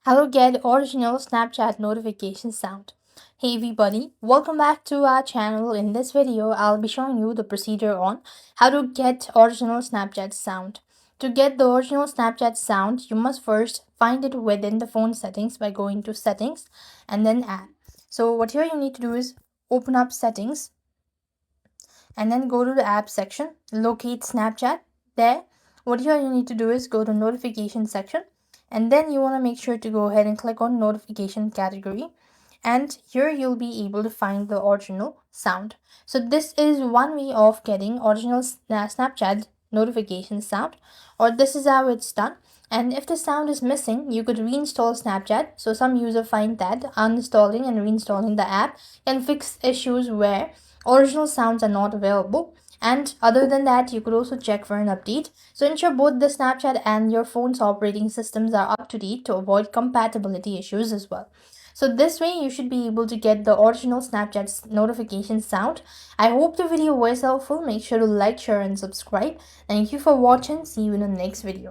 How to get original Snapchat notification sound. Hey everybody, welcome back to our channel. In this video, I'll be showing you the procedure on how to get original Snapchat sound. To get the original Snapchat sound, you must first find it within the phone settings by going to settings and then app. So what here you need to do is open up settings and then go to the app section, locate Snapchat. There, what here you need to do is go to notification section, and then you want to make sure to go ahead and click on notification category, and here you'll be able to find the original sound. So this is one way of getting original Snapchat notification sound, or this is how it's done. And if the sound is missing, you could reinstall Snapchat. So some user find that uninstalling and reinstalling the app can fix issues where original sounds are not available. And other than that, you could also check for an update. So ensure both the Snapchat and your phone's operating systems are up to date to avoid compatibility issues as well. So this way you should be able to get the original Snapchat notification sound. I hope the video was helpful. Make sure to like, share and subscribe. Thank you for watching. See you in the next video.